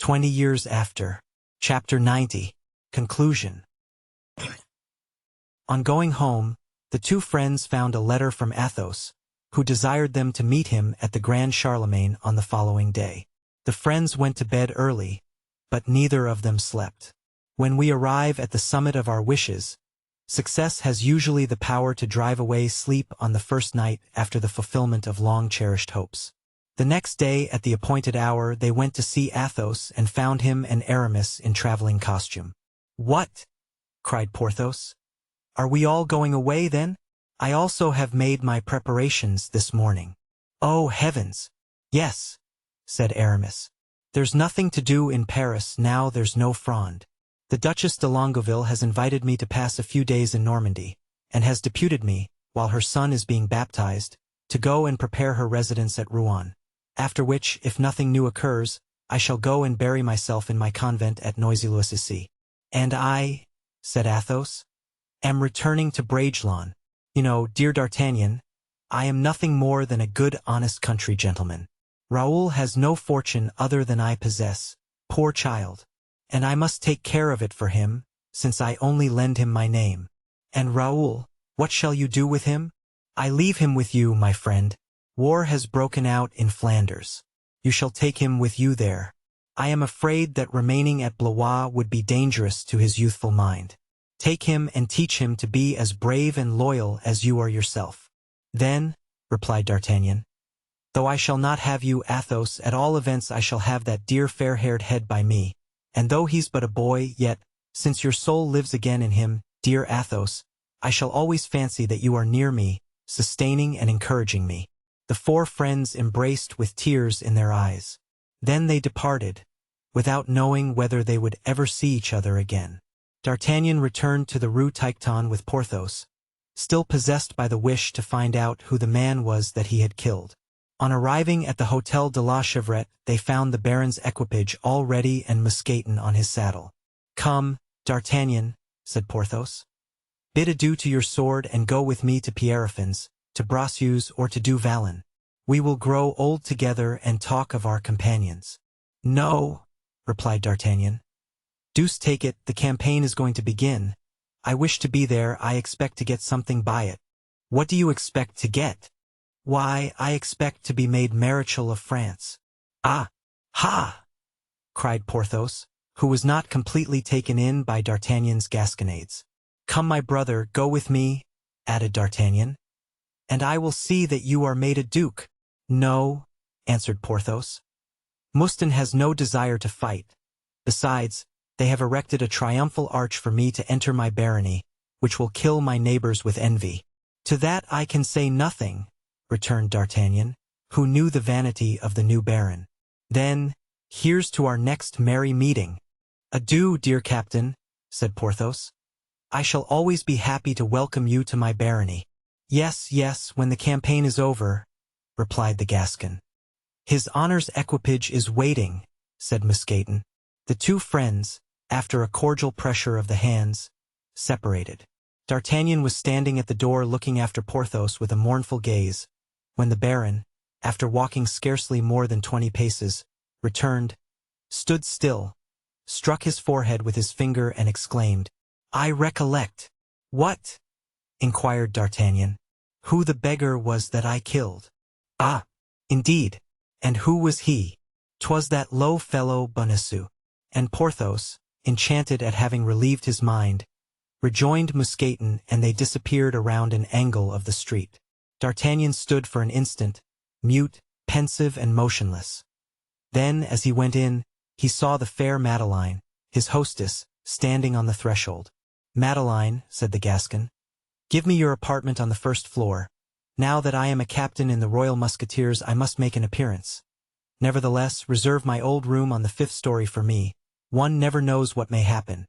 20 years after. Chapter 90. Conclusion. On going home, the two friends found a letter from Athos, who desired them to meet him at the Grand Charlemagne on the following day. The friends went to bed early, but neither of them slept. When we arrive at the summit of our wishes, success has usually the power to drive away sleep on the first night after the fulfillment of long-cherished hopes. The next day at the appointed hour they went to see Athos and found him and Aramis in traveling costume. "What?" cried Porthos. "Are we all going away then? I also have made my preparations this morning." "Oh, heavens! Yes," said Aramis. "There's nothing to do in Paris now there's no Fronde. The Duchess de Longueville has invited me to pass a few days in Normandy, and has deputed me, while her son is being baptized, to go and prepare her residence at Rouen. After which, if nothing new occurs, I shall go and bury myself in my convent at Noisy-le-Sec." "And I," said Athos, "am returning to Bragelonne. You know, dear D'Artagnan, I am nothing more than a good honest country gentleman. Raoul has no fortune other than I possess, poor child, and I must take care of it for him, since I only lend him my name. And Raoul, what shall you do with him? I leave him with you, my friend. War has broken out in Flanders. You shall take him with you there. I am afraid that remaining at Blois would be dangerous to his youthful mind. Take him and teach him to be as brave and loyal as you are yourself." "Then," replied D'Artagnan, "though I shall not have you, Athos, at all events I shall have that dear fair-haired head by me, and though he's but a boy, yet, since your soul lives again in him, dear Athos, I shall always fancy that you are near me, sustaining and encouraging me." The four friends embraced with tears in their eyes. Then they departed, without knowing whether they would ever see each other again. D'Artagnan returned to the Rue Tiquetonne with Porthos, still possessed by the wish to find out who the man was that he had killed. On arriving at the Hôtel de la Chevrette, they found the Baron's equipage all ready and Mousqueton on his saddle. "Come, D'Artagnan," said Porthos. "Bid adieu to your sword and go with me to Pierrefonds, to Bracieux or to Du Vallon. We will grow old together and talk of our companions." "No," replied D'Artagnan. "Deuce take it, the campaign is going to begin. I wish to be there, I expect to get something by it." "What do you expect to get?" "Why, I expect to be made Marechal of France." "Ah! Ha!" cried Porthos, who was not completely taken in by D'Artagnan's gasconades. "Come, my brother, go with me," added D'Artagnan, "and I will see that you are made a duke." "No," answered Porthos. "Mouston has no desire to fight. Besides, they have erected a triumphal arch for me to enter my barony, which will kill my neighbors with envy." "To that I can say nothing," returned D'Artagnan, who knew the vanity of the new baron. "Then, here's to our next merry meeting." "Adieu, dear captain," said Porthos. "I shall always be happy to welcome you to my barony." "Yes, yes, when the campaign is over," replied the Gascon. "His honor's equipage is waiting," said Mousqueton. The two friends, after a cordial pressure of the hands, separated. D'Artagnan was standing at the door looking after Porthos with a mournful gaze, when the Baron, after walking scarcely more than 20 paces, returned, stood still, struck his forehead with his finger and exclaimed, "I recollect." "What?" inquired D'Artagnan. "Who the beggar was that I killed." "Ah, indeed, and who was he?" "'Twas that low fellow Bonacieux." And Porthos, enchanted at having relieved his mind, rejoined Mousqueton and they disappeared around an angle of the street. D'Artagnan stood for an instant, mute, pensive and motionless. Then, as he went in, he saw the fair Madeleine, his hostess, standing on the threshold. "Madeleine," said the Gascon, "give me your apartment on the first floor. Now that I am a captain in the Royal Musketeers I must make an appearance. Nevertheless, reserve my old room on the 5th story for me. One never knows what may happen."